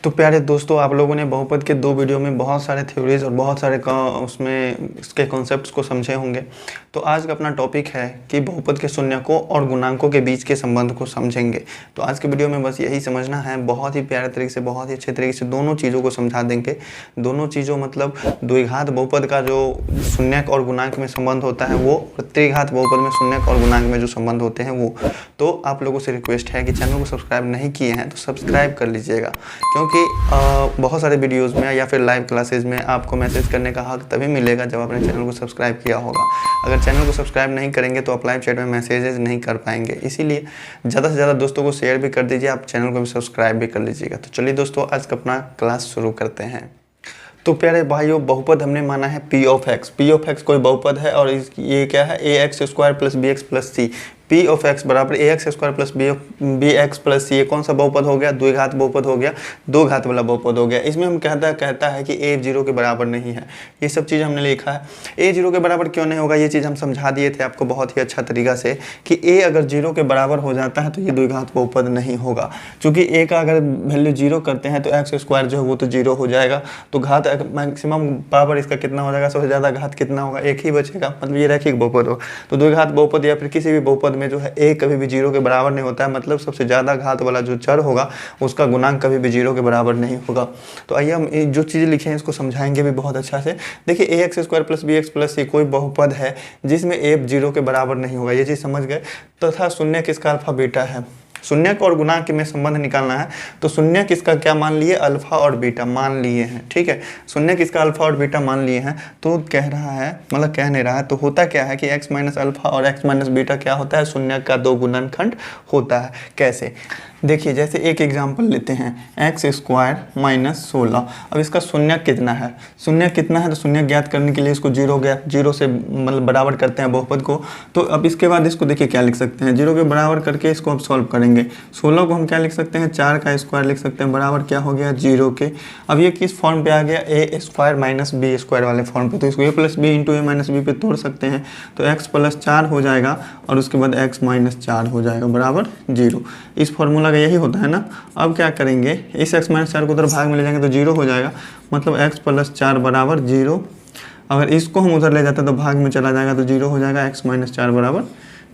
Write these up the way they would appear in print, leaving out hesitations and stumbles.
तो प्यारे दोस्तों, आप लोगों ने बहुपद के 2 वीडियो में बहुत सारे थ्योरीज और बहुत सारे उसमें इसके कॉन्सेप्ट्स को समझे होंगे। तो आज का अपना टॉपिक है कि बहुपद के शून्यकों और गुणांकों के बीच के संबंध को समझेंगे। तो आज के वीडियो में बस यही समझना है, बहुत ही प्यारे तरीके से, बहुत ही अच्छे तरीके से दोनों चीज़ों को समझा देंगे। दोनों चीज़ों मतलब द्विघात बहुपद का जो शून्यक और गुणांक में संबंध होता है वो, त्रिघात बहुपद में शून्यक और गुणांक में जो संबंध होते हैं वो। तो आप लोगों से रिक्वेस्ट है कि चैनल को सब्सक्राइब नहीं किए हैं तो सब्सक्राइब कर लीजिएगा, क्योंकि बहुत सारे वीडियोस में या फिर लाइव क्लासेस में आपको मैसेज करने का हक तभी मिलेगा जब आपने चैनल को सब्सक्राइब किया होगा। अगर चैनल को सब्सक्राइब नहीं करेंगे तो आप लाइव चैट में मैसेजेस नहीं कर पाएंगे। इसीलिए ज़्यादा से ज़्यादा दोस्तों को शेयर भी कर दीजिए, आप चैनल को भी सब्सक्राइब भी कर लीजिएगा। तो चलिए दोस्तों, आज का अपना क्लास शुरू करते हैं। तो प्यारे भाइयों, बहुपद हमने माना है पी ऑफ एक्स कोई बहुपद है और ये क्या है, a x square plus b x plus c. P of x बराबर a x square plus b x plus c. ये कौन सा बहुपद हो गया? द्विघात बहुपद हो गया, दो घात वाला बहुपद हो गया। इसमें हम कहता है कि ए 0 के बराबर नहीं है। ये सब चीज़ हमने लिखा है। ए 0 के बराबर क्यों नहीं होगा, ये चीज़ हम समझा दिए थे आपको बहुत ही अच्छा तरीका से कि ए अगर 0 के बराबर हो जाता है तो ये द्विघात बहुपद नहीं होगा। चूँकि ए का अगर वैल्यू 0 करते हैं तो एक्स स्क्वायर जो है वो तो 0 हो जाएगा। तो घात मैक्सिमम बराबर इसका कितना हो जाएगा, सबसे ज़्यादा घात कितना होगा, एक ही बचेगा, मतलब ये रैखिक बहुपद होगा। तो द्विघात बहुपद या फिर किसी भी बहुपद में जो है ए कभी भी 0 के बराबर नहीं होता है, मतलब सबसे ज़्यादा घात वाला जो चर होगा उसका गुणांक कभी भी 0 के बराबर नहीं होगा। तो आइए हम जो चीज़ें लिखे हैं इसको समझाएंगे भी बहुत अच्छा से। देखिए, a x square plus b x plus c कोई बहुपद है जिसमें ए 0 के बराबर नहीं होगा, ये चीज़ समझ गए। तथा शून्य किसका अल्फा बीटा है। शून्यक और गुणांक में संबंध निकालना है तो शून्यक इसका क्या मान लिए, अल्फा और बीटा मान लिए हैं। ठीक है, शून्यक इसका अल्फा और बीटा मान लिए हैं। तो कह रहा है, मतलब कह नहीं रहा है, तो होता क्या है कि x माइनस अल्फा और x माइनस बीटा क्या होता है, शून्यक का 2 गुणनखंड होता है। कैसे, देखिए, जैसे एक एग्जाम्पल लेते हैं, एक्स स्क्वायर माइनस 16। अब इसका शून्यक कितना है, शून्यक कितना है, तो शून्यक ज्ञात करने के लिए इसको 0 से मतलब बराबर करते हैं बहुपद को। तो अब इसके बाद इसको देखिए क्या लिख सकते हैं, 0 के बराबर करके इसको अब सॉल्व करेंगे। 16 को हम क्या लिख सकते हैं, 4 का स्क्वायर लिख सकते हैं, बराबर क्या हो गया, 0 के। अब ये किस फॉर्म पे आ गया, ए स्क्वायर माइनस बी स्क्वायर वाले फॉर्म पे। तो इसको ए प्लस बी इंटू ए माइनस बी पे तोड़ सकते हैं। तो एक्स प्लस 4 हो जाएगा और उसके बाद एक्स माइनस 4 हो जाएगा बराबर 0। इस फॉर्मूला का यही होता है ना। अब क्या करेंगे, इस x माइनस 4 को उधर भाग में ले जाएंगे तो 0 हो जाएगा, मतलब x प्लस 4 बराबर 0। अगर इसको हम उधर ले जाते हैं तो भाग में चला जाएगा तो 0 हो जाएगा, x माइनस 4 बराबर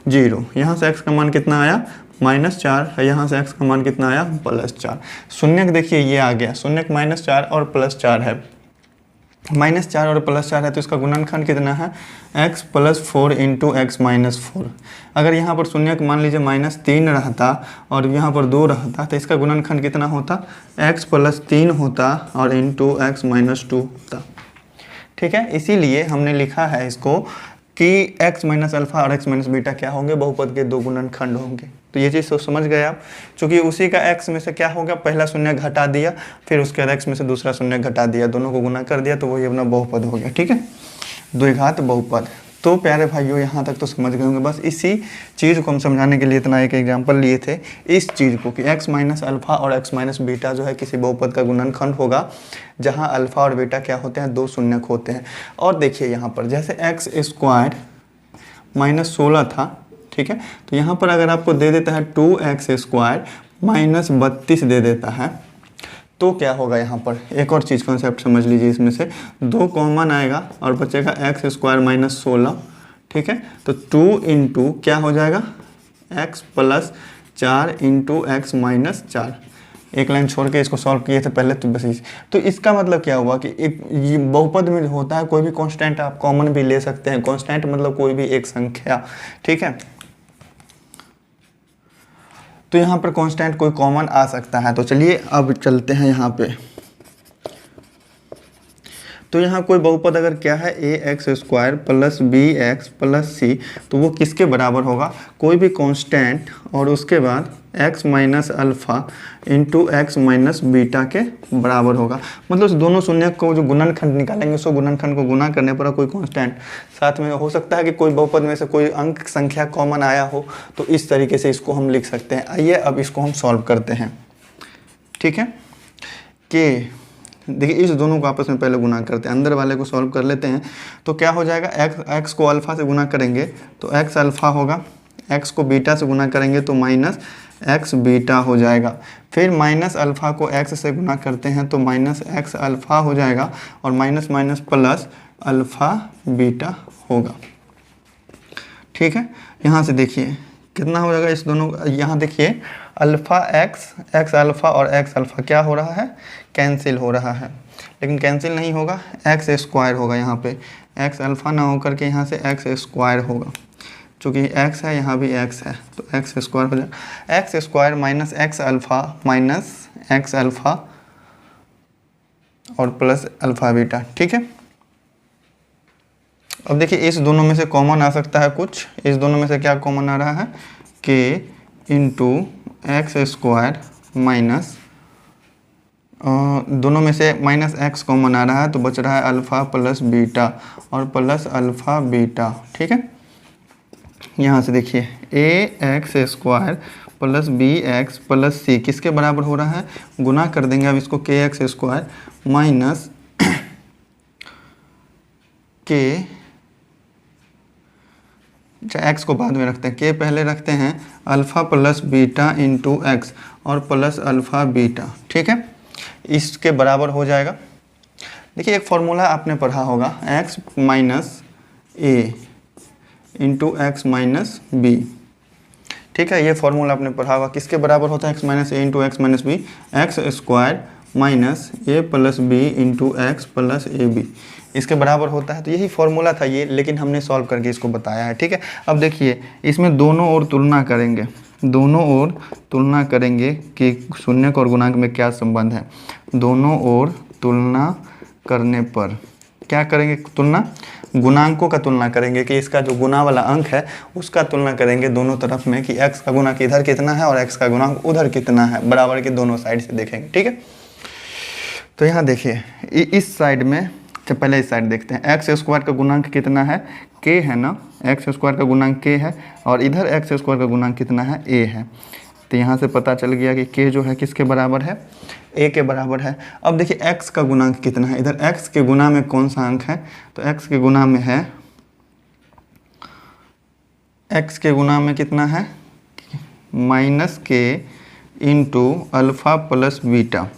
0। यहाँ से x का मान कितना आया, -4, यहाँ से x का मान कितना आया, +4। शून्यक देखिए ये आ गया, शून्यक -4 और +4 है। -4 और +4 है तो इसका गुणनखंड कितना है, x plus 4 into x minus 4। अगर यहाँ पर शून्यक मान लीजिए -3 रहता और यहाँ पर 2 रहता तो इसका गुणनखंड कितना होता, x प्लस 3 होता और इंटू एक्स माइनस 2 होता। ठीक है, इसीलिए हमने लिखा है इसको कि x माइनस अल्फा और x माइनस बीटा क्या होंगे, बहुपद के 2 गुणनखंड होंगे। तो ये चीज़ तो समझ गए आप। चूँकि उसी का x में से क्या हो गया, पहला शून्य घटा दिया, फिर उसके बाद x में से दूसरा शून्य घटा दिया, दोनों को गुना कर दिया, तो वही अपना बहुपद हो गया। ठीक है, द्विघात बहुपद। तो प्यारे भाइयों, यहाँ तक तो समझ गए होंगे। बस इसी चीज़ को हम समझाने के लिए इतना एक एग्जाम्पल लिए थे, इस चीज़ को कि x माइनस अल्फा और x माइनस बीटा जो है किसी बहुपद का गुणनखंड होगा जहाँ अल्फा और बीटा क्या होते हैं, 2 शून्यक होते हैं। और देखिए यहाँ पर जैसे एक्स स्क्वायर माइनस 16 था, ठीक है, तो यहाँ पर अगर आपको दे देता है 2x स्क्वायर माइनस 32 दे देता है तो क्या होगा, यहाँ पर एक और चीज़ कॉन्सेप्ट समझ लीजिए। इसमें से 2 कॉमन आएगा और बचेगा एक्स स्क्वायर माइनस 16। ठीक है, तो 2 इंटू क्या हो जाएगा, x plus 4 into x minus 4। एक लाइन छोड़ के इसको सॉल्व किए थे पहले, तो बस तो इसका मतलब क्या हुआ कि एक ये बहुपद में होता है कोई भी कांस्टेंट आप कॉमन भी ले सकते हैं। कांस्टेंट मतलब कोई भी एक संख्या। ठीक है, तो यहाँ पर कांस्टेंट कोई कॉमन आ सकता है। तो चलिए अब चलते हैं यहाँ पे। तो यहाँ कोई बहुपद अगर क्या है, a x square plus b x plus c, तो वो किसके बराबर होगा, कोई भी कांस्टेंट और उसके बाद x minus alpha into x minus beta के बराबर होगा। मतलब उस दोनों शून्यक को जो गुणनखंड निकालेंगे, सो गुणनखंड को गुना करने पर कोई कांस्टेंट साथ में हो सकता है कि कोई बहुपद में से कोई अंक संख्या कॉमन आया हो, तो इस तरीके से इसको हम लिख सकते हैं। आइए अब इसको हम सॉल्व करते हैं। ठीक है, कि देखिए इस दोनों को आपस में पहले गुना करते हैं, अंदर वाले को सॉल्व कर लेते हैं। तो क्या हो जाएगा, x को अल्फ़ा से गुना करेंगे तो x अल्फ़ा होगा एक्स को बीटा से गुना करेंगे तो माइनस एक्स बीटा हो जाएगा। फिर माइनस अल्फ़ा को एक्स से गुना करते हैं तो माइनस एक्स अल्फ़ा हो जाएगा और minus minus plus alpha beta होगा। ठीक है, यहाँ से देखिए कितना हो जाएगा इस दोनों, यहाँ देखिए अल्फ़ा एक्स, एक्स अल्फ़ा और एक्स अल्फ़ा क्या हो रहा है, कैंसिल हो रहा है। लेकिन कैंसिल नहीं होगा, एक्स स्क्वायर होगा यहाँ पे, एक्स अल्फ़ा ना होकर के यहाँ से एक्स स्क्वायर होगा। चूँकि एक्स है यहाँ भी एक्स है तो एक्स स्क्वायर हो जाएगा। X square minus x alpha और प्लस अल्फ़ा बीटा। ठीक है, अब देखिए इस दोनों में से कॉमन आ सकता है कुछ, इस दोनों में से क्या कॉमन आ रहा है, के इंटू एक्स स्क्वायर माइनस, दोनों में से माइनस एक्स कॉमन आ रहा है तो बच रहा है अल्फ़ा प्लस बीटा और प्लस अल्फ़ा बीटा। ठीक है, यहाँ से देखिए a x square plus b x plus c किसके बराबर हो रहा है, गुना कर देंगे अब इसको, के एक्स स्क्वायर माइनस के, अच्छा एक्स को बाद में रखते हैं, के पहले रखते हैं, alpha plus beta into x और प्लस अल्फ़ा बीटा। ठीक है, इसके बराबर हो जाएगा। देखिए एक फॉर्मूला आपने पढ़ा होगा, एक्स माइनस ए इंटू एक्स माइनस बी। ठीक है, ये फॉर्मूला आपने पढ़ा होगा, किसके बराबर होता है, एक्स माइनस ए into x minus B, x square minus ए plus B into x plus ए बी, इसके बराबर होता है। तो यही फॉर्मूला था ये, लेकिन हमने सॉल्व करके इसको बताया है। ठीक है, अब देखिए इसमें दोनों ओर तुलना करेंगे, दोनों ओर तुलना करेंगे कि शून्यक और गुणांक में क्या संबंध है। दोनों ओर तुलना करने पर क्या करेंगे, तुलना, गुणांकों का तुलना करेंगे कि इसका जो गुना वाला अंक है उसका तुलना करेंगे दोनों तरफ में कि x का गुणांक इधर कितना है और x का गुणांक उधर कितना है, बराबर के दोनों साइड से देखेंगे। ठीक है, तो यहाँ देखिए इस साइड में, तो पहले इस साइड देखते हैं, एक्स स्क्वायर का गुणांक कितना है, के है ना, एक्स स्क्वायर का गुणांक के है और इधर एक्स स्क्वायर का गुणांक कितना है, ए है। तो यहाँ से पता चल गया कि के जो है किसके बराबर है, ए के बराबर है। अब देखिए x का गुणांक कितना है, इधर x के गुना में कौन सा अंक है, तो x के गुना में है, x के गुना में कितना है, माइनस के इंटू अल्फ़ा प्लस बीटा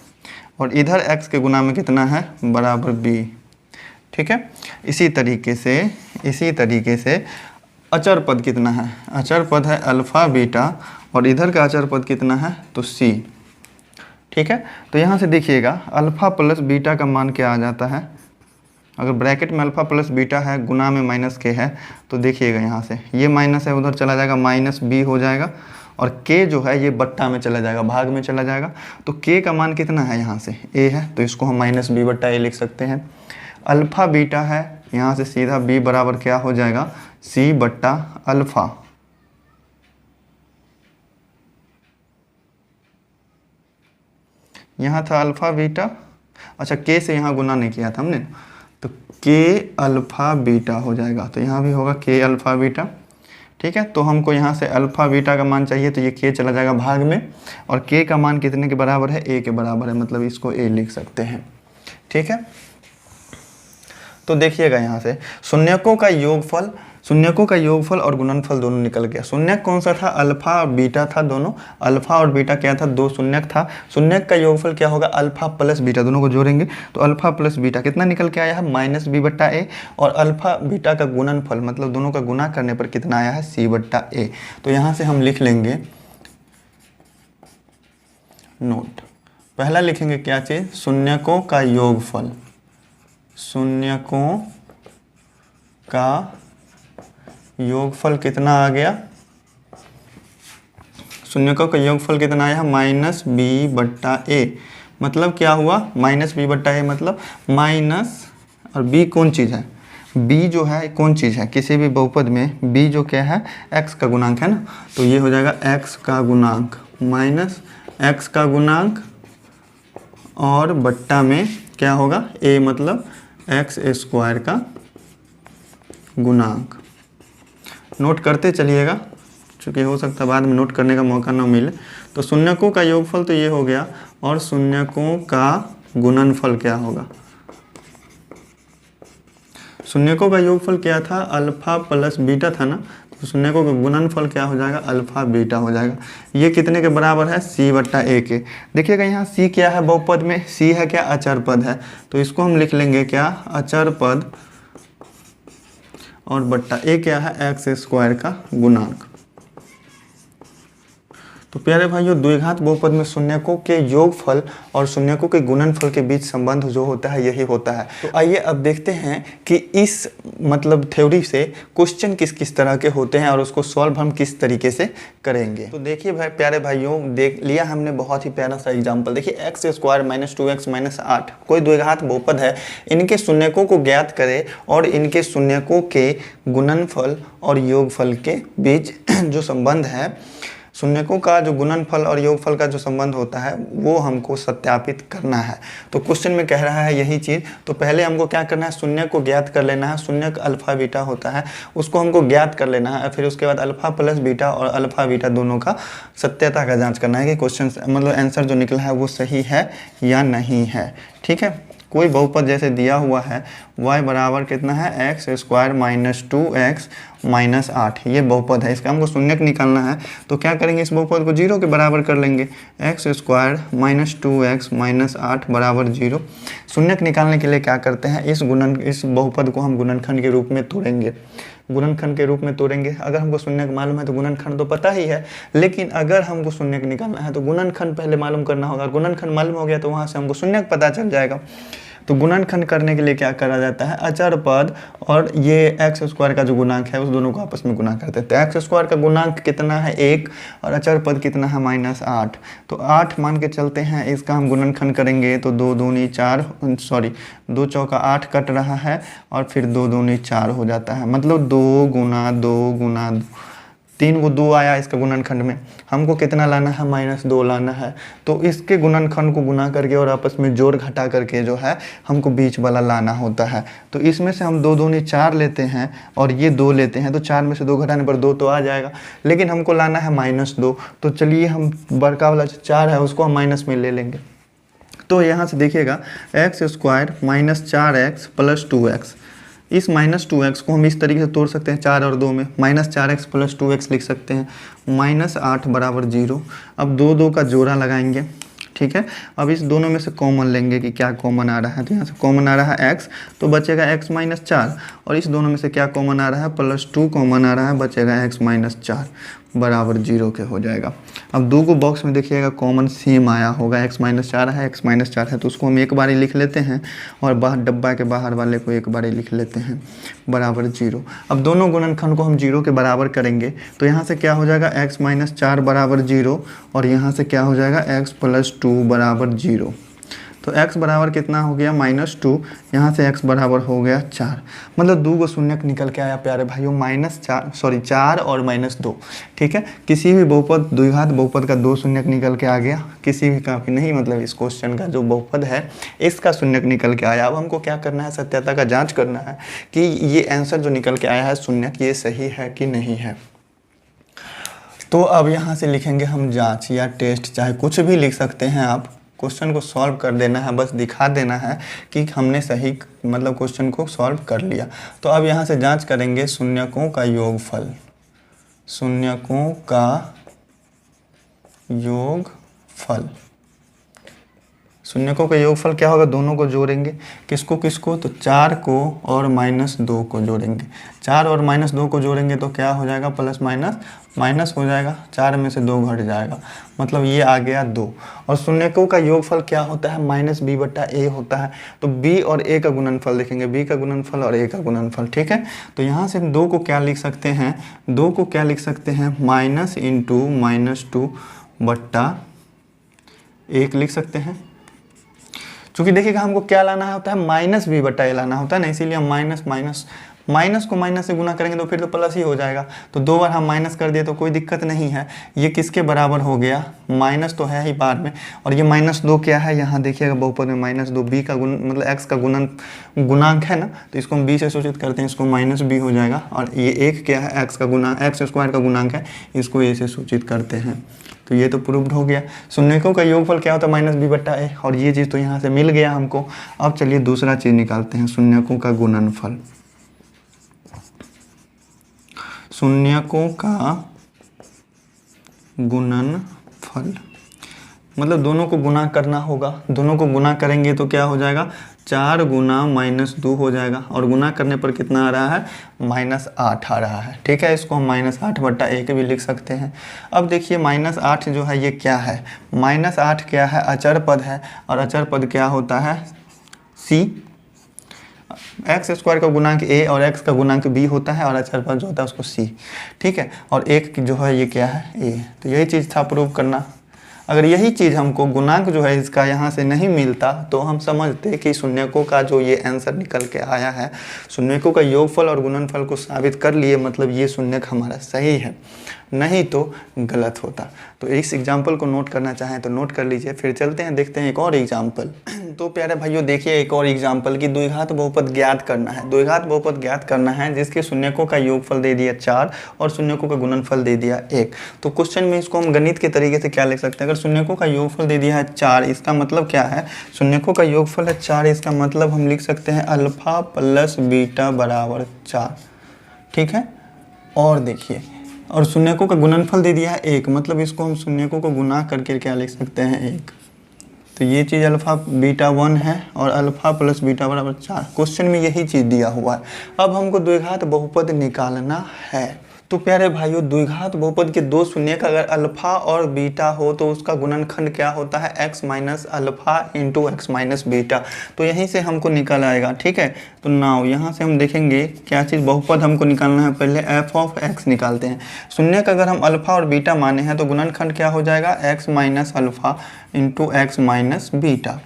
और इधर x के गुना में कितना है, बराबर b। ठीक है, इसी तरीके से अचर पद कितना है, अचर पद है अल्फ़ा बीटा और इधर का अचर पद कितना है, तो c। ठीक है, तो यहाँ से देखिएगा अल्फ़ा प्लस बीटा का मान क्या आ जाता है, अगर ब्रैकेट में अल्फ़ा प्लस बीटा है गुना में माइनस के है तो देखिएगा यहाँ से ये माइनस है उधर चला जाएगा, माइनस बी हो जाएगा और के जो है ये बट्टा में चला जाएगा, भाग में चला जाएगा। तो के का मान कितना है, यहाँ से ए है तो इसको हम माइनस बी बट्टा ए लिख सकते हैं। अल्फ़ा बीटा है, यहाँ से सीधा बी बराबर क्या हो जाएगा, सी बट्टा अल्फ़ा। यहाँ था अल्फ़ा बीटा, अच्छा के से यहाँ गुना नहीं किया था हमने, तो के अल्फ़ा बीटा हो जाएगा, तो यहाँ भी होगा के अल्फ़ा बीटा। ठीक है, तो हमको यहाँ से अल्फ़ा बीटा का मान चाहिए तो ये के चला जाएगा भाग में और के का मान कितने के बराबर है, ए के बराबर है, मतलब इसको ए लिख सकते हैं। ठीक है, तो देखिएगा यहाँ से शून्यकों का योगफल और गुणनफल दोनों निकल गया। शून्यक कौन सा था, अल्फ़ा और बीटा था, दोनों अल्फ़ा और बीटा क्या था, दो शून्यक था। शून्यक का योगफल क्या होगा, अल्फ़ा प्लस बीटा, दोनों को जोड़ेंगे तो अल्फ़ा प्लस बीटा कितना निकल के आया है, माइनस बी बट्टा ए और अल्फ़ा बीटा का गुणनफल मतलब दोनों का गुना करने पर कितना आया है, सी बट्टा ए। तो यहाँ से हम लिख लेंगे नोट, पहला लिखेंगे क्या चीज़, शून्यकों का योगफल, शून्यकों का योगफल कितना आ गया, शून्यकों का योगफल कितना आया, माइनस बी बट्टा ए। मतलब क्या हुआ, माइनस बी बट्टा ए मतलब माइनस, और बी कौन चीज़ है, बी जो है कौन चीज़ है, किसी भी बहुपद में बी जो क्या है, एक्स का गुणांक है ना, तो ये हो जाएगा एक्स का गुणांक माइनस एक्स का गुणांक और बट्टा में क्या होगा, ए मतलब एक्स स्क्वायर का गुणांक। नोट करते चलिएगा क्योंकि हो सकता है बाद में नोट करने का मौका ना मिले। तो शून्यकों का योगफल तो ये हो गया और शून्यकों का गुणनफल क्या होगा, शून्यकों का योगफल क्या था, अल्फ़ा प्लस बीटा था ना, तो शून्यकों का गुणनफल क्या हो जाएगा, अल्फा बीटा हो जाएगा। ये कितने के बराबर है, c/a के। देखिएगा यहाँ c क्या है बहुपद में, c है क्या, अचर पद है, तो इसको हम लिख लेंगे क्या, अचर पद, और बट्टा a क्या है, x² का गुणांक। तो प्यारे भाइयों, द्विघात बहुपद में शून्यकों के योगफल और शून्यकों के गुणनफल के बीच संबंध जो होता है यही होता है। तो आइए अब देखते हैं कि इस मतलब थ्योरी से क्वेश्चन किस किस तरह के होते हैं और उसको सॉल्व हम किस तरीके से करेंगे। तो देखिए प्यारे भाइयों, देख लिया हमने बहुत ही प्यारा सा एग्जाम्पल। देखिए x² - 2x - 8 कोई द्विघात बहुपद है, इनके शून्यकों को ज्ञात करें और इनके शून्यकों के गुणनफल और योगफल के बीच जो संबंध है, शून्यकों का जो गुणनफल और योगफल का जो संबंध होता है वो हमको सत्यापित करना है। तो क्वेश्चन में कह रहा है यही चीज़। तो पहले हमको क्या करना है, शून्य को ज्ञात कर लेना है। शून्यक अल्फा बीटा होता है, उसको हमको ज्ञात कर लेना है। फिर उसके बाद अल्फा प्लस बीटा और अल्फा बीटा दोनों का सत्यता का जाँच करना है कि क्वेश्चन मतलब आंसर जो निकला है वो सही है या नहीं है। ठीक है, कोई बहुपद जैसे दिया हुआ है y बराबर कितना है, x² - 2x - 8, ये बहुपद है, इसका हमको शून्यक निकालना है। तो क्या करेंगे, इस बहुपद को 0 के बराबर कर लेंगे, x² - 2x - 8 बराबर 0। शून्यक निकालने के लिए क्या करते हैं, इस बहुपद को हम गुणनखंड के रूप में तोड़ेंगे। गुणनखंड के रूप में तोड़ेंगे। अगर हमको शून्यक मालूम है तो गुणनखंड तो पता ही है, लेकिन अगर हमको शून्यक निकालना है तो गुणनखंड पहले मालूम करना होगा। गुणनखंड मालूम हो गया तो वहाँ से हमको शून्यक पता चल जाएगा। तो गुणनखंड करने के लिए क्या करा जाता है, अचर पद और ये x² का जो गुणांक है उस दोनों को आपस में गुणा करते हैं। तो x² का गुणांक कितना है, 1, और अचर पद कितना है, -8। तो 8 मान के चलते हैं, इसका हम गुणनखंड करेंगे तो 2 दूनी 4, सॉरी 2 चौका 8 कट रहा है और फिर 2 दूनी 4 हो जाता है। मतलब 2 गुना 2 गुना 2, 3 को 2 आया इसका गुणनखंड में। हमको कितना लाना है, -2 लाना है। तो इसके गुणनखंड को गुना करके और आपस में जोड़ घटा करके जो है हमको बीच वाला लाना होता है। तो इसमें से हम 2 दूनी 4 लेते हैं और ये 2 लेते हैं, तो 4 में से 2 घटाने पर 2 तो आ जाएगा, लेकिन हमको लाना है -2। तो चलिए हम बड़का वाला 4 है उसको हम माइनस में ले लेंगे। तो यहाँ से देखिएगा x² - 4x + 2x, इस -2x को हम इस तरीके से तोड़ सकते हैं 4 और 2 में, -4x + 2x लिख सकते हैं, -8 बराबर 0। अब 2 का जोड़ा लगाएंगे, ठीक है। अब इस दोनों में से कॉमन लेंगे कि क्या कॉमन आ रहा है, तो यहाँ से कॉमन आ रहा है x, तो बचेगा x - 4, और इस दोनों में से क्या कॉमन आ रहा है, +2 कॉमन आ रहा है, बचेगा x - 4 बराबर 0 के हो जाएगा। अब 2 को बॉक्स में देखिएगा कॉमन सेम आया होगा, x - 4 है, x - 4 है, तो उसको हम एक बार ही लिख लेते हैं और बाहर डब्बा के बाहर वाले को एक बार ही लिख लेते हैं, बराबर 0। अब दोनों गुणनखंड को हम 0 के बराबर करेंगे तो यहाँ से क्या हो जाएगा, x - 4 बराबर 0, और यहाँ से क्या हो जाएगा, x + 2 बराबर 0। तो x बराबर कितना हो गया, -2, यहाँ से x बराबर हो गया 4। मतलब 2 को शून्यक निकल के आया प्यारे भाइयों, -4 और -2। ठीक है, किसी भी बहुपद द्विघात बहुपद का 2 शून्यक निकल के आ गया, किसी भी का नहीं, मतलब इस क्वेश्चन का जो बहुपद है इसका शून्यक निकल के आया। अब हमको क्या करना है, सत्यता का जाँच करना है कि ये आंसर जो निकल के आया है शून्यक, ये सही है कि नहीं है। तो अब यहाँ से लिखेंगे हम जाँच या टेस्ट, चाहे कुछ भी लिख सकते हैं आप। क्वेश्चन को सॉल्व कर देना है, बस दिखा देना है कि हमने सही मतलब क्वेश्चन को सॉल्व कर लिया। तो अब यहाँ से जांच करेंगे शून्यकों का योगफल, शून्यकों का योगफल। शून्यकों का योगफल क्या होगा, दोनों को जोड़ेंगे, किसको किसको, तो 4 को और -2 को जोड़ेंगे। 4 और -2 को जोड़ेंगे तो क्या हो जाएगा, प्लस माइनस हो जाएगा, 4 में से 2 घट जाएगा, मतलब ये आ गया 2। और शून्यकों का योगफल क्या होता है, -b/a होता है। तो b और a का गुणनफल देखेंगे, b का गुणनफल और a का गुणनफल। ठीक है, तो यहाँ से 2 को क्या लिख सकते हैं, 2 को क्या लिख सकते हैं, -(-2) लिख सकते हैं। चूँकि देखिएगा हमको क्या लाना होता है, -b/a लाना होता है ना, इसीलिए हम माइनस को माइनस से गुना करेंगे तो फिर तो प्लस ही हो जाएगा। तो 2 बार हम माइनस कर दिए तो कोई दिक्कत नहीं है। ये किसके बराबर हो गया, माइनस तो है ही बार में, और ये -2 क्या है, यहाँ देखिएगा बहुपद में -2 b का गुण मतलब x का गुणांक है ना, तो इसको हम b से सूचित करते हैं, इसको -b हो जाएगा। और ये 1 क्या है, x स्क्वायर का गुणांक है, इसको a से सूचित करते हैं। तो ये तो प्रूव्ड हो गया। शून्यकों का योगफल क्या होता है, -b/a, और ये चीज़ तो यहाँ से मिल गया हमको। अब चलिए दूसरा चीज़ निकालते हैं, शून्यकों का गुणनफल। शून्यकों का गुणनफल, मतलब दोनों को गुना करना होगा। दोनों को गुना करेंगे तो क्या हो जाएगा, 4 गुना -2 हो जाएगा, और गुना करने पर कितना आ रहा है, -8 आ रहा है। ठीक है, इसको हम -8/1 भी लिख सकते हैं। अब देखिए -8 जो है ये क्या है, -8 क्या है, अचर पद है, और अचर पद क्या होता है, c। x² का गुणांक a और x का गुणांक b होता है, और अचर पद जो होता है उसको c। ठीक है, और एक जो है ये क्या है, a। तो यही चीज़ था प्रूव करना। अगर यही चीज़ हमको गुणांक जो है इसका यहाँ से नहीं मिलता तो हम समझते कि शून्यकों का जो ये आंसर निकल के आया है, शून्यकों का योगफल और गुणनफल को साबित कर लिए, मतलब ये शून्यक हमारा सही है, नहीं तो गलत होता। तो इस एग्जाम्पल को नोट करना चाहें तो नोट कर लीजिए। फिर चलते हैं, देखते हैं एक और एग्जाम्पल। तो प्यारे भाइयों देखिए एक और एग्जाम्पल की द्विघात बहुपद ज्ञात करना है। द्विघात बहुपद ज्ञात करना है जिसके शून्यकों का योगफल दे दिया 4 और शून्यकों का गुणनफल दे दिया 1। तो क्वेश्चन में इसको हम गणित के तरीके से क्या लिख सकते हैं, अगर शून्यकों का योगफल दे दिया है 4, इसका मतलब क्या है, शून्यकों का योगफल है 4, इसका मतलब हम लिख सकते हैं अल्फा प्लस बीटा बराबर 4। ठीक है, और देखिए, और शून्यकों का गुणनफल दे दिया है 1, मतलब इसको हम शून्यकों को गुना करके क्या लिख सकते हैं, 1। तो ये चीज़ अल्फा बीटा 1 है और अल्फा प्लस बीटा बराबर 4। क्वेश्चन में यही चीज़ दिया हुआ है। अब हमको द्विघात बहुपद निकालना है। तो प्यारे भाइयों द्विघात बहुपद के दो शून्यक अगर अल्फा और बीटा हो तो उसका गुणनखंड क्या होता है, x minus alpha into x minus beta. तो यहीं से हमको निकल आएगा। ठीक है, तो नाउ यहाँ से हम देखेंगे क्या चीज़, बहुपद हमको निकालना है। पहले f ऑफ x निकालते हैं। शून्यक अगर हम अल्फा और बीटा माने हैं तो गुणनखंड क्या हो जाएगा, x minus alpha into x minus beta.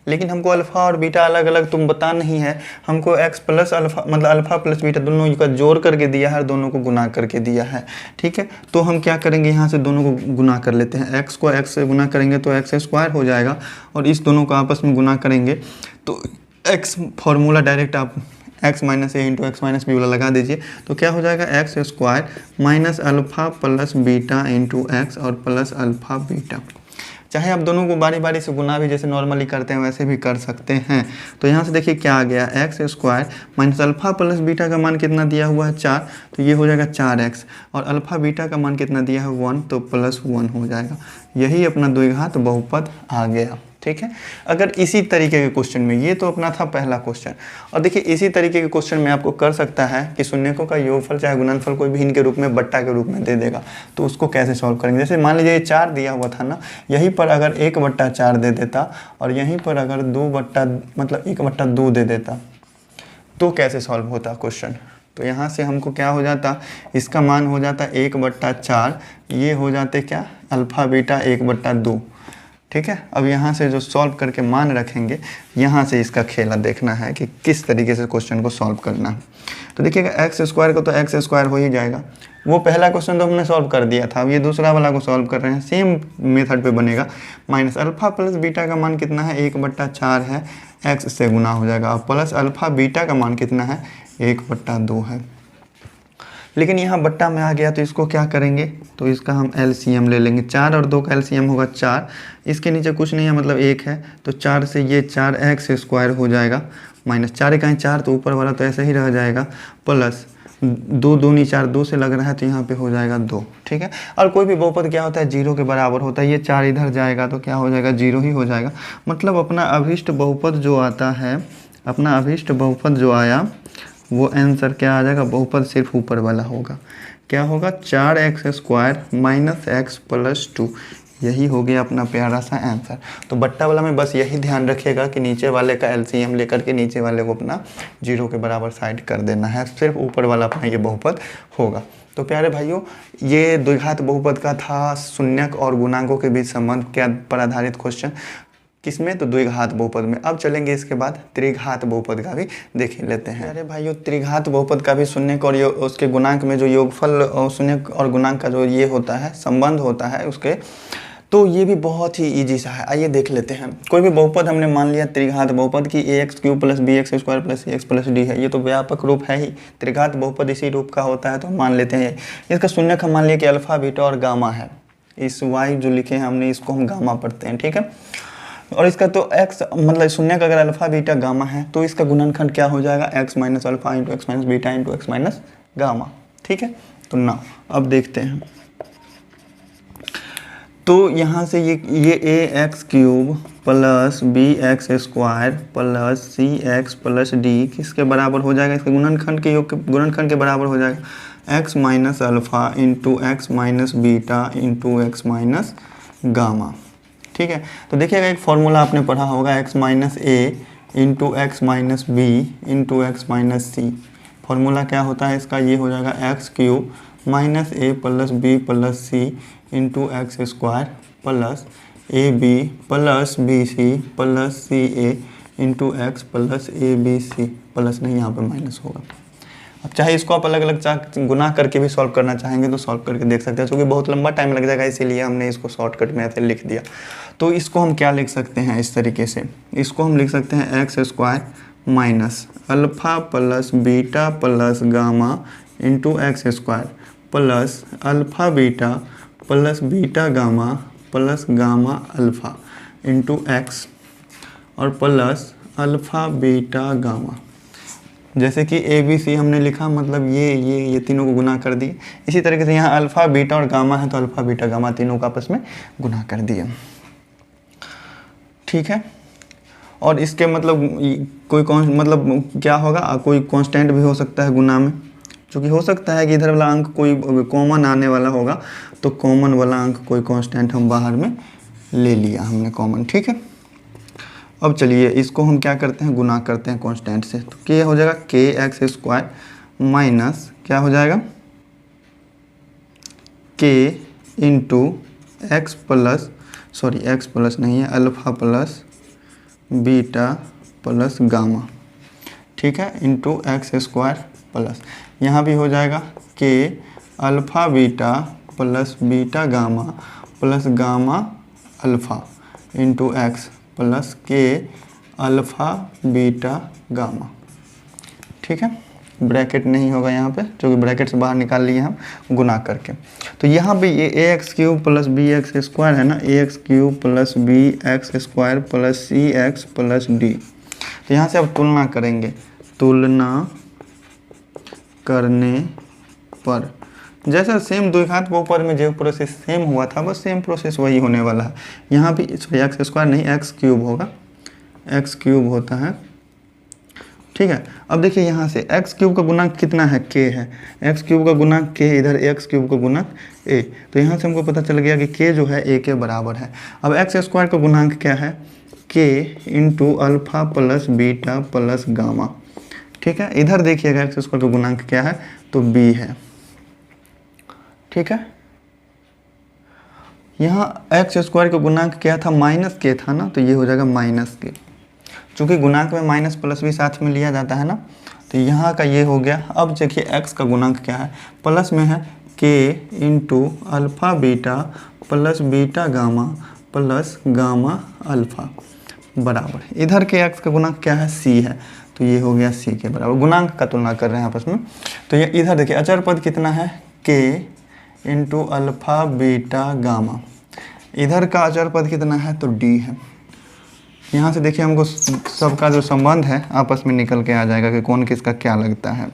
लेकिन हमको अल्फ़ा और बीटा अलग अलग तुम बता नहीं है, हमको x प्लस अल्फ़ा मतलब अल्फ़ा प्लस बीटा दोनों का जोड़ करके दिया है, दोनों को गुना करके दिया है। ठीक है, तो हम क्या करेंगे, यहाँ से दोनों को गुना कर लेते हैं। x को x से गुना करेंगे तो x² हो जाएगा, और इस दोनों को आपस में गुना करेंगे तो x फॉर्मूला डायरेक्ट आप x माइनस ए इंटू एक्स माइनस बी वाला लगा दीजिए, तो क्या हो जाएगा, x² minus alpha plus beta into x और प्लस अल्फ़ा बीटा। चाहे आप दोनों को बारी बारी से गुना भी जैसे नॉर्मली करते हैं वैसे भी कर सकते हैं। तो यहाँ से देखिए क्या आ गया, x² minus alpha plus beta का मान कितना दिया हुआ है 4, तो ये हो जाएगा 4x, और अल्फ़ा बीटा का मान कितना दिया है 1, तो +1 हो जाएगा। यही अपना द्विघात बहुपद आ गया। ठीक है, अगर इसी तरीके के क्वेश्चन में, ये तो अपना था पहला क्वेश्चन, और देखिए इसी तरीके के क्वेश्चन में आपको कर सकता है कि शून्यकों का योगफल चाहे गुणनफल कोई भी इनके रूप में बट्टा के रूप में दे देगा, तो उसको कैसे सॉल्व करेंगे। जैसे मान लीजिए ये 4 दिया हुआ था ना, यहीं पर अगर 1/4 दे देता और यहीं पर अगर 1/2 दे देता तो कैसे सॉल्व होता क्वेश्चन। तो यहाँ से हमको क्या हो जाता, इसका मान हो जाता 1/4, ये हो जाते क्या, अल्फ़ा बीटा 1/2। ठीक है, अब यहाँ से जो सॉल्व करके मान रखेंगे, यहाँ से इसका खेला देखना है कि किस तरीके से क्वेश्चन को सॉल्व करना है। तो देखिएगा x² को तो x² हो ही जाएगा, वो पहला क्वेश्चन तो हमने सॉल्व कर दिया था। अब ये दूसरा वाला को सॉल्व कर रहे हैं, सेम मेथड पे बनेगा। माइनस अल्फ़ा प्लस बीटा का मान कितना है, 1/4 है, x से गुना हो जाएगा, और प्लस अल्फ़ा बीटा का मान कितना है, 1/2 है। लेकिन यहाँ बट्टा में आ गया तो इसको क्या करेंगे, तो इसका हम LCM ले लेंगे। 4 और 2 का LCM होगा 4, इसके नीचे कुछ नहीं है मतलब 1 है, तो 4 से ये 4x² हो जाएगा, माइनस 4 1 4, तो ऊपर वाला तो ऐसे ही रह जाएगा, प्लस 2 दूनी 4, 2 से लग रहा है तो यहाँ पे हो जाएगा 2। ठीक है, और कोई भी बहुपद क्या होता है, 0 के बराबर होता है। ये 4 इधर जाएगा तो क्या हो जाएगा, 0 ही हो जाएगा। मतलब अपना अभीष्ट बहुपद जो आता है, अपना अभीष्ट बहुपद जो आया वो आंसर क्या आ जाएगा, बहुपद सिर्फ ऊपर वाला होगा। क्या होगा, 4x² माइनस x प्लस 2, यही हो गया अपना प्यारा सा आंसर। तो बट्टा वाला में बस यही ध्यान रखिएगा कि नीचे वाले का LCM लेकर के नीचे वाले को अपना 0 के बराबर साइड कर देना है, सिर्फ ऊपर वाला अपना ये बहुपद होगा। तो प्यारे भाइयों ये द्विघात बहुपद का था शून्यक और गुणांकों के बीच संबंध क्या पर आधारित क्वेश्चन, किसमें, तो द्विघात बहुपद में। अब चलेंगे इसके बाद त्रिघात बहुपद का भी देख लेते हैं। अरे भाइयों त्रिघात बहुपद का भी शून्यक और उसके गुणांक में जो योगफल और शून्यक और गुणांक का जो ये होता है संबंध होता है उसके, तो ये भी बहुत ही इजी सा है। आइए देख लेते हैं। कोई भी बहुपद हमने मान लिया त्रिघात बहुपद की ax³ + bx² + cx + d है, ये तो व्यापक रूप है ही, त्रिघात बहुपद इसी रूप का होता है, तो हम मान लेते हैं। इसका शून्यक हम मान लिया कि अल्फा बीटा और गामा है, इस y जो लिखे हैं हमने इसको हम गामा पढ़ते हैं। ठीक है, और इसका तो x मतलब शून्यक अगर अल्फा बीटा गामा है तो इसका गुणनखंड क्या हो जाएगा, x minus alpha into x minus beta into x minus gamma. ठीक है, तो 9। अब देखते हैं, तो यहाँ से ये a x cube plus b x square plus c x plus d किसके बराबर हो जाएगा, इसके गुणनखंड के योग के गुणनखंड के बराबर हो जाएगा x minus alpha into x minus beta into x minus gamma. ठीक है, तो देखिएगा एक फॉर्मूला आपने पढ़ा होगा एक्स माइनस ए into x minus b into x minus c. Formula क्या होता है इसका, ये हो जाएगा x cube minus A plus b plus c into x square plus A b plus b c plus c a into x plus A b c, plus नहीं यहाँ पर माइनस होगा। अब चाहे इसको आप अलग अलग गुना करके भी सॉल्व करना चाहेंगे तो सॉल्व करके देख सकते हैं, क्योंकि बहुत लंबा टाइम लग जाएगा, इसीलिए हमने इसको शॉर्टकट में ऐसे लिख दिया। तो इसको हम क्या लिख सकते हैं इस तरीके से, इसको हम लिख सकते हैं x square minus alpha plus beta plus gamma into x square plus alpha beta plus beta gamma plus gamma alpha into x और प्लस अल्फ़ा बीटा गामा। जैसे कि ए बी सी हमने लिखा, मतलब ये तीनों को गुना कर दिए। इसी तरीके से यहाँ अल्फ़ा बीटा और गामा है तो अल्फ़ा बीटा गामा तीनों को आपस में गुना कर दिए। ठीक है, और इसके मतलब कोई मतलब क्या होगा, कोई कांस्टेंट भी हो सकता है गुना में, क्योंकि हो सकता है कि इधर वाला अंक कोई कॉमन आने वाला होगा, तो कॉमन वाला अंक कोई कांस्टेंट हम बाहर में ले लिया हमने कॉमन। ठीक है, अब चलिए इसको हम क्या करते हैं, गुना करते हैं कांस्टेंट से। तो के हो जाएगा के एक्स स्क्वायर माइनस क्या हो जाएगा के इंटू एक्स प्लस नहीं है alpha plus beta plus gamma. ठीक है, इंटू एक्स स्क्वायर प्लस यहाँ भी हो जाएगा के alpha beta plus beta gamma plus gamma alpha into x plus के अल्फ़ा बीटा गामा। ठीक है, ब्रैकेट नहीं होगा यहाँ पे, क्योंकि ब्रैकेट से बाहर निकाल लिए हम गुना करके। तो यहाँ पे ये a x cube plus b x square है ना, a x cube plus b x square plus c x plus d. तो यहाँ से अब तुलना करेंगे, तुलना करने पर जैसा सेम द्विघात बहुपद में जो प्रोसेस सेम हुआ था बस सेम प्रोसेस वही होने वाला है। यहाँ भी एक्स स्क्वायर नहीं एक्स क्यूब होगा, एक्स क्यूब होता है। ठीक है, अब देखिए यहाँ से एक्स क्यूब का गुणक कितना है, के है, एक्स क्यूब का गुणक के, इधर एक्स क्यूब का गुणक ए। तो यहाँ से हमको पता चल गया कि के जो है ए के बराबर है। अब एक्स स्क्वायर का गुणांक क्या है, के into alpha plus beta plus gamma. ठीक है, इधर देखिएगा एक्स स्क्वायर का गुणांक क्या है, तो बी है। ठीक है, यहाँ एक्स स्क्वायर का गुणांक क्या था, माइनस के था ना, तो ये हो जाएगा माइनस के। चूँकि गुणांक में माइनस प्लस भी साथ में लिया जाता है ना, तो यहाँ का ये हो गया। अब देखिए एक्स का गुणांक क्या है, प्लस में है के into alpha beta plus beta gamma plus gamma alpha बराबर, इधर के एक्स का गुणांक क्या है, सी है, तो ये हो गया सी के बराबर। गुणांक का तुलना कर रहे हैं आपस में। तो ये इधर देखिए अचर पद कितना है, के इंटू अल्फ़ा बीटा गामा, इधर का अचर पद कितना है, तो डी है। यहाँ से देखिए हमको सबका जो संबंध है आपस में निकल के आ जाएगा कि कौन किसका क्या लगता है।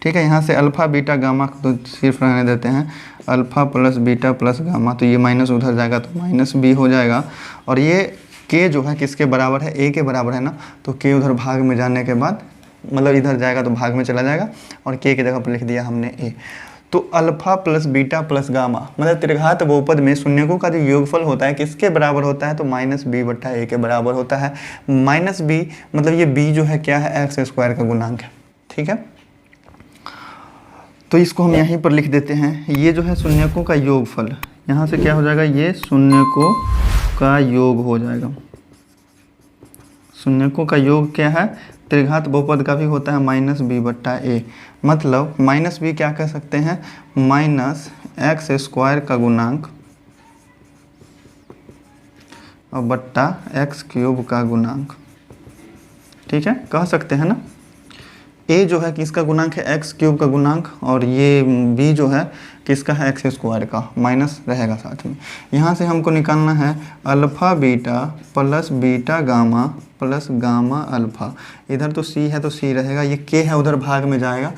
ठीक है, यहाँ से अल्फ़ा बीटा गामा तो सिर्फ रहने देते हैं, alpha plus beta plus gamma, तो ये माइनस उधर जाएगा तो माइनस बी हो जाएगा। और ये के जो है किसके बराबर है, ए के बराबर है ना, तो के उधर भाग में जाने के बाद मतलब इधर जाएगा तो भाग में चला जाएगा और के की जगह पर लिख दिया हमने ए। तो alpha plus beta plus gamma मतलब त्रिघात बहुपद में शून्यकों का जो योगफल होता है किसके बराबर होता है, तो माइनस बी बट्टा ए के बराबर होता है। माइनस बी मतलब ये बी जो है क्या है, एक्स स्क्वायर का गुणांक है। ठीक है, तो इसको हम यहीं पर लिख देते हैं। ये जो है शून्यकों का योगफल, यहाँ से क्या हो जाएगा, ये शून्यकों का योग हो जाएगा। शून्यकों का योग क्या है, त्रिघात बहुपद का भी होता है माइनस बी बट्टा ए, मतलब माइनस बी क्या कह सकते हैं, माइनस एक्स स्क्वायर का गुणांक और बट्टा एक्स क्यूब का गुणांक। ठीक है, कह सकते हैं ना। ए जो है किसका गुणांक है, एक्स क्यूब का गुणांक, और ये बी जो है किसका है, एक्स स्क्वायर का, माइनस रहेगा साथ में। यहाँ से हमको निकालना है alpha beta plus beta gamma plus gamma alpha. इधर तो सी है तो सी रहेगा, ये के है उधर भाग में जाएगा,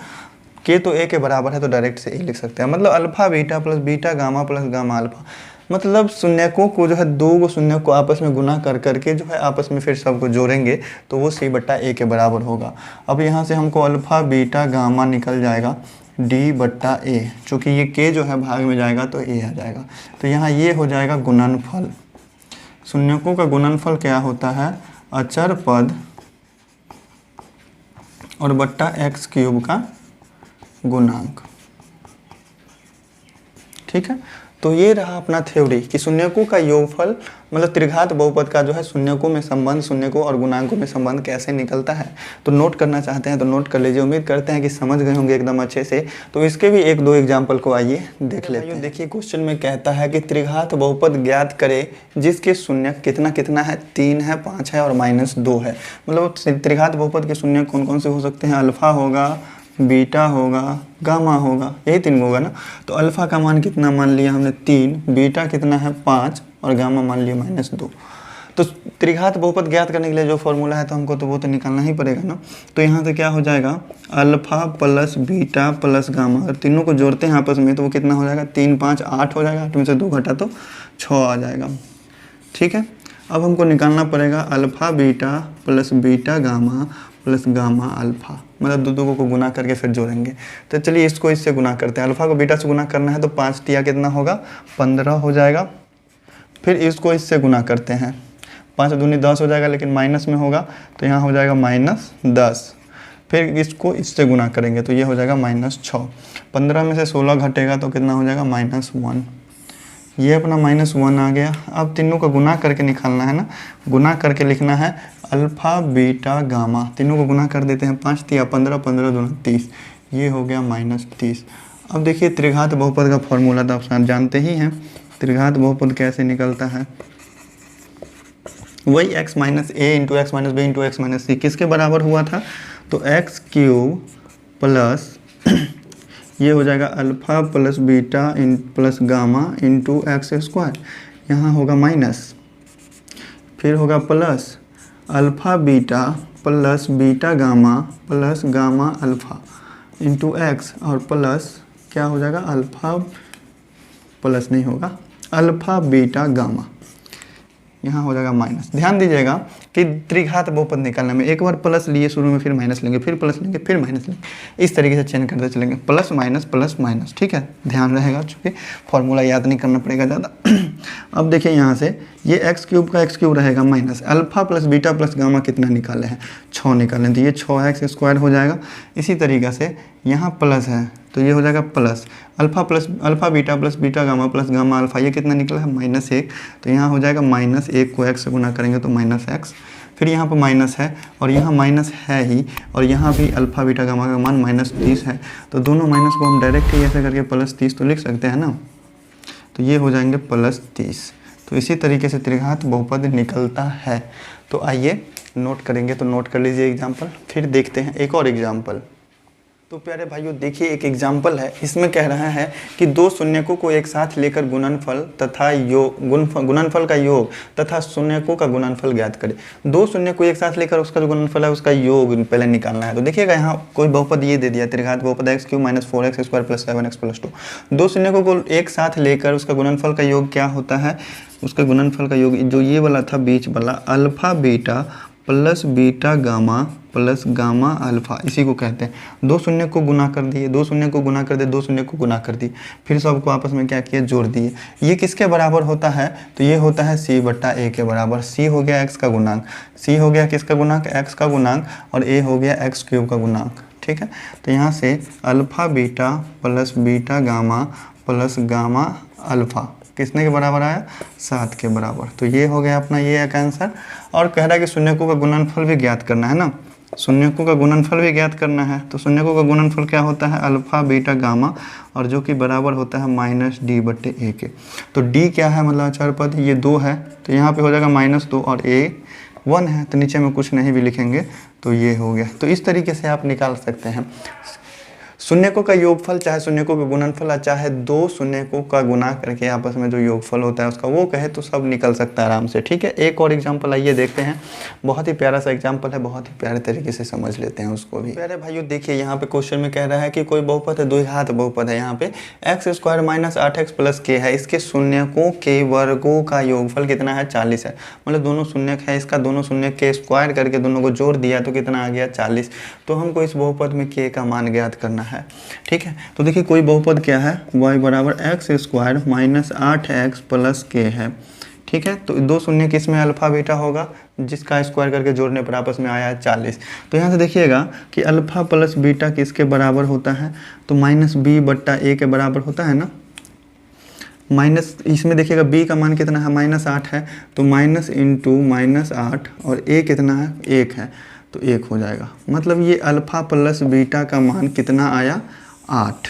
के तो ए के बराबर है तो डायरेक्ट से ए लिख सकते हैं, मतलब alpha beta plus beta gamma plus gamma alpha, मतलब शून्यकों को जो है दो गो शून्य को आपस में गुना कर करके जो है आपस में फिर सबको जोड़ेंगे तो वो सी बट्टा ए के बराबर होगा। अब यहाँ से हमको अल्फा बीटा गामा निकल जाएगा डी बट्टा ए, चूँकि ये के जो है भाग में जाएगा तो ए आ जाएगा, तो यहाँ ये हो जाएगा गुणनफल। शून्यकों का गुणनफल क्या होता है, अचर पद और बट्टा एक्स क्यूब का गुणांक। ठीक है, तो ये रहा अपना थ्योरी कि शून्यकों का योगफल मतलब त्रिघात बहुपद का जो है शून्यकों में संबंध, शून्यकों और गुणांकों में संबंध कैसे निकलता है। तो नोट करना चाहते हैं तो नोट कर लीजिए, उम्मीद करते हैं कि समझ गए होंगे एकदम अच्छे से। तो इसके भी एक दो एग्जाम्पल को आइए देख लेते हैं। देखिए क्वेश्चन में कहता है कि त्रिघात बहुपद ज्ञात करे जिसके शून्यक कितना कितना है, 3 है, 5 है और -2 है। मतलब त्रिघात बहुपद के शून्यक कौन कौन से हो सकते हैं, अल्फा होगा, बीटा होगा, गामा होगा, यही 3 होगा ना। तो अल्फा का मान कितना मान लिया हमने 3, बीटा कितना है 5 और गामा मान लिया -2। तो त्रिघात बहुपद ज्ञात करने के लिए जो फॉर्मूला है तो हमको तो वो तो निकालना ही पड़ेगा ना। तो यहाँ से क्या हो जाएगा, alpha plus beta plus gamma, अगर तीनों को जोड़ते हैं आपस में तो वो कितना हो जाएगा, 3 5 8 हो जाएगा, 8 में से 2 घटा तो 6 आ जाएगा। ठीक है, अब हमको निकालना पड़ेगा alpha beta plus beta gamma plus gamma alpha, मतलब दो को गुना करके फिर जोड़ेंगे। तो चलिए इसको इससे गुना करते हैं, अल्फा को बीटा से गुना करना है तो 5 तिया कितना होगा, 15 हो जाएगा। फिर इसको इससे गुना करते हैं, 5 दूनी 10 हो जाएगा, लेकिन माइनस में होगा तो यहाँ हो जाएगा -10। फिर इसको इससे गुना करेंगे तो ये हो जाएगा -6। 15 में से 16 घटेगा तो कितना हो जाएगा, -1। ये अपना -1 आ गया। अब तीनों का गुना करके निकालना है ना, गुना करके लिखना है अल्फा बीटा गामा, तीनों को गुना कर देते हैं, 5 तिया 15, 15 दूना 30, ये हो गया -30। अब देखिए त्रिघात बहुपद का फॉर्मूला तो आप जानते ही हैं, त्रिघात बहुपद कैसे निकलता है, वही x माइनस ए into x minus b into x minus c किसके बराबर हुआ था, तो एक्स क्यूब प्लस ये हो जाएगा alpha plus beta plus gamma into x square, यहाँ होगा माइनस, फिर होगा plus alpha beta plus beta gamma plus gamma alpha into x, और प्लस क्या हो जाएगा, अल्फा प्लस नहीं होगा, अल्फा बीटा गामा, यहाँ हो जाएगा माइनस। ध्यान दीजिएगा कि त्रिघात बहुपद निकालने में एक बार प्लस लिए शुरू में, फिर माइनस लेंगे, फिर प्लस लेंगे, फिर माइनस लेंगे, इस तरीके से चेंज करते चलेंगे, प्लस माइनस। ठीक है, ध्यान रहेगा, चूँकि फॉर्मूला याद नहीं करना पड़ेगा ज़्यादा। अब देखिए यहाँ से ये एक्स क्यूब का एक्स क्यूब रहेगा minus, alpha plus beta plus gamma कितना निकाले हैं, 6 निकालें, तो ये 6x स्क्वायर हो जाएगा। इसी तरीक़े से यहाँ प्लस है तो ये हो जाएगा plus alpha beta plus beta gamma plus gamma alpha, ये कितना निकला है, -1, तो यहाँ हो जाएगा -1 को x से गुना करेंगे तो -x, फिर यहाँ पर माइनस है और यहाँ माइनस है ही, और यहाँ भी अल्फा बीटा गामा का मान -30 है, तो दोनों माइनस को हम डायरेक्ट ही ऐसे करके +30 तो लिख सकते हैं ना, तो ये हो जाएंगे +30। तो इसी तरीके से त्रिघात बहुपद निकलता है। तो आइए नोट करेंगे, तो नोट कर लीजिए एग्जाम्पल, फिर देखते हैं एक और एग्जाम्पल। तो प्यारे भाइयों देखिए एक एग्जाम्पल है, इसमें कह रहा है कि दो शून्यकों को एक साथ लेकर गुणनफल तथा गुणनफल का योग तथा शून्यकों का गुणनफल ज्ञात करें। दो शून्य को एक साथ लेकर उसका जो गुणनफल है उसका योग पहले निकालना है। तो देखिएगा यहाँ कोई बहुपद ये दे दिया, त्रिघात बहुपद x cube minus 4x square plus 7x plus 2। दो शून्यकों को एक साथ लेकर उसका गुणनफल का योग क्या होता है, उसका गुणनफल का योग जो ये वाला था बीच वाला, alpha beta plus beta gamma plus gamma alpha, इसी को कहते हैं। दो शून्य को गुना कर दिए, दो शून्य को गुना कर दिए, दो शून्य को गुना कर दिए, फिर सबको आपस में क्या किया, जोड़ दिए। ये किसके बराबर होता है, तो ये होता है c बट्टा a के बराबर। c हो गया x का गुणांक, c हो गया किसका गुणांक, x का गुणांक, और a हो गया x क्यूब का गुणांक। ठीक है, तो यहाँ से alpha beta plus beta gamma plus gamma alpha किसने के बराबर आया, 7 के बराबर। तो ये हो गया अपना ये एक आंसर। और कह रहा है कि शून्यकों का गुणनफल भी ज्ञात करना है ना, शून्यकों का गुणनफल भी ज्ञात करना है। तो शून्यकों का गुणनफल क्या होता है, अल्फा बीटा गामा, और जो कि बराबर होता है -d बट्टे a के। तो d क्या है, मतलब अचर पद, ये 2 है तो यहाँ पे हो जाएगा -2, और a 1 है तो नीचे में कुछ नहीं भी लिखेंगे तो ये हो गया। तो इस तरीके से आप निकाल सकते हैं। शून्यकों का योगफल चाहे शून्यकों का गुणनफल और चाहे दो शून्यकों का गुना करके आपस में जो योगफल होता है उसका वो कहे तो सब निकल सकता है आराम से। ठीक है, एक और एग्जांपल आइए देखते हैं। बहुत ही प्यारा सा एग्जांपल है, बहुत ही प्यारे तरीके से समझ लेते हैं उसको भी। प्यारे भाइयों देखिए यहाँ पे क्वेश्चन में कह रहा है कि कोई बहुपद है, द्विघात बहुपद है। यहाँ पे x² - 8x + k है, इसके शून्यकों के वर्गों का योगफल कितना है 40 है। मतलब दोनों शून्यक है, इसका दोनों शून्यक के स्क्वायर करके दोनों को जोड़ दिया तो कितना आ गया 40। तो हमको इस बहुपद में k का मान ज्ञात करना है। ठीक है, तो देखिए कोई बहुपद क्या है, y = x² - 8x + k है। ठीक है, तो दो शून्य किसमें अल्फा बीटा होगा, जिसका स्क्वायर करके जोड़ने पर आपस में आया है 40। तो यहाँ से देखिएगा कि अल्फा प्लस बीटा किसके बराबर होता है, तो -b/a के बराबर होता है ना। माइनस इसमें देखिएगा b का मान कितना है -8 है, तो माइनस इंटू -8 और a कितना है 1 है, तो 1 हो जाएगा। मतलब ये अल्फा प्लस बीटा का मान कितना आया 8।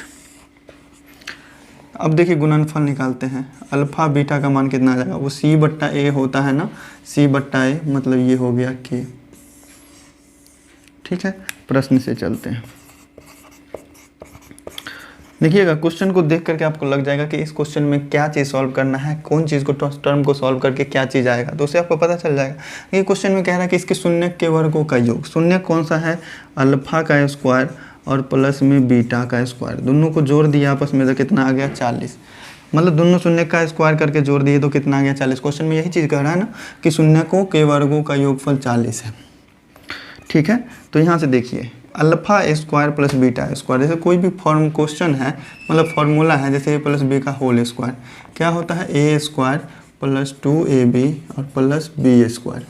अब देखिए गुणनफल निकालते हैं, अल्फा बीटा का मान कितना आ जाएगा, वो c/a होता है ना, c/a मतलब ये हो गया k। ठीक है, प्रश्न से चलते हैं। देखिएगा क्वेश्चन को देख करके आपको लग जाएगा कि इस क्वेश्चन में क्या चीज़ सॉल्व करना है, कौन चीज़ को टर्म को सॉल्व करके क्या चीज़ आएगा, तो उससे आपको पता चल जाएगा। ये क्वेश्चन में कह रहा है कि इसके शून्यक के वर्गों का योग, शून्यक कौन सा है, अल्फा का स्क्वायर और प्लस में बीटा का स्क्वायर, दोनों को जोड़ दिया आपस में तो कितना आ गया 40। मतलब दोनों शून्यक का स्क्वायर करके जोड़ दिए तो कितना आ गया 40। क्वेश्चन में यही चीज़ कह रहा है ना कि शून्यकों के वर्गों का योगफल 40 है। ठीक है, तो यहाँ से देखिए alpha square plus beta square, जैसे कोई भी फॉर्म क्वेश्चन है, मतलब फॉर्मूला है, जैसे a + b का होल स्क्वायर क्या होता है, a² + 2ab और प्लस b²।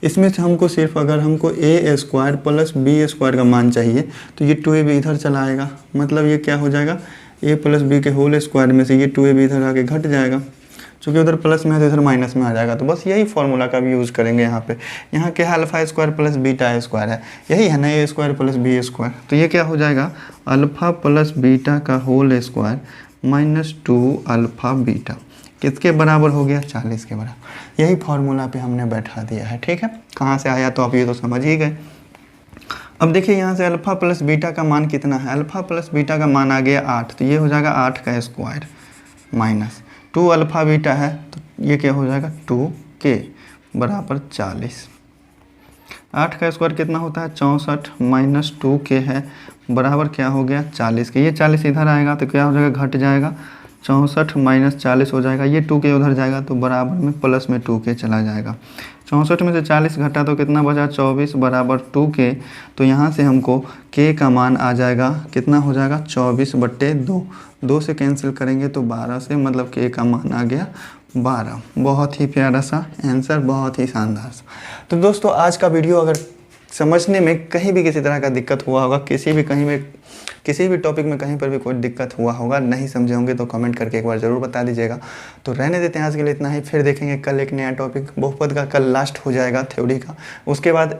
इसमें से हमको सिर्फ अगर हमको a² + b² का मान चाहिए तो ये 2ab इधर चला आएगा। मतलब ये क्या हो जाएगा, a + b के होल स्क्वायर में से ये 2ab इधर आके घट जाएगा, चूँकि उधर प्लस में है तो इधर माइनस में आ जाएगा। तो बस यही फॉर्मूला का भी यूज़ करेंगे यहाँ पे। यहाँ क्या है, अल्फा² + बीटा स्क्वायर है, यही है ना a² + b²। तो ये क्या हो जाएगा, अल्फा प्लस बीटा का होल स्क्वायर -2 अल्फा बीटा किसके बराबर हो गया 40 के बराबर। यही फॉर्मूला पे हमने बैठा दिया है। ठीक है, कहाँ से आया तो आप ये तो समझ ही गए। अब देखिए यहाँ से अल्फा प्लस बीटा का मान कितना है, अल्फा प्लस बीटा का मान आ गया 8, तो ये हो जाएगा 8 का स्क्वायर माइनस 2 अल्फा बीटा है, तो ये क्या हो जाएगा 2k = 40। 8 का स्क्वायर कितना होता है 64 माइनस 2k है बराबर क्या हो गया 40 के। ये 40 इधर आएगा तो क्या हो जाएगा, घट जाएगा, 64 माइनस 40 हो जाएगा। ये 2k उधर जाएगा तो बराबर में प्लस में 2k चला जाएगा। 64 में से 40 घटा तो कितना बचा 24 बराबर 2k। तो यहाँ से हमको k का मान आ जाएगा, कितना हो जाएगा 24/2। 2 से कैंसिल करेंगे तो 12 से, मतलब k का मान आ गया 12। बहुत ही प्यारा सा आंसर, बहुत ही शानदार सा। तो दोस्तों आज का वीडियो अगर समझने में कहीं भी किसी तरह का दिक्कत हुआ होगा, किसी भी टॉपिक में कहीं पर भी कोई दिक्कत हुआ होगा, नहीं समझे होंगे तो कमेंट करके एक बार ज़रूर बता दीजिएगा। तो रहने देते हैं आज के लिए इतना ही, फिर देखेंगे कल एक नया टॉपिक। बहुपद का कल लास्ट हो जाएगा थ्योरी का, उसके बाद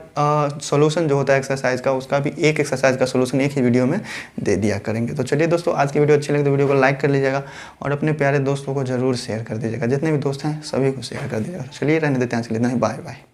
सॉल्यूशन जो होता है एक्सरसाइज का, उसका भी एक एक्सरसाइज का सॉल्यूशन एक ही वीडियो में दे दिया करेंगे। तो चलिए दोस्तों आज की वीडियो अच्छी लगे तो वीडियो को लाइक कर लीजिएगा और अपने प्यारे दोस्तों को ज़रूर शेयर कर दीजिएगा, जितने भी दोस्त हैं सभी को शेयर कर दीजिएगा। चलिए रहने देते हैं आज के लिए इतना ही, बाय बाय।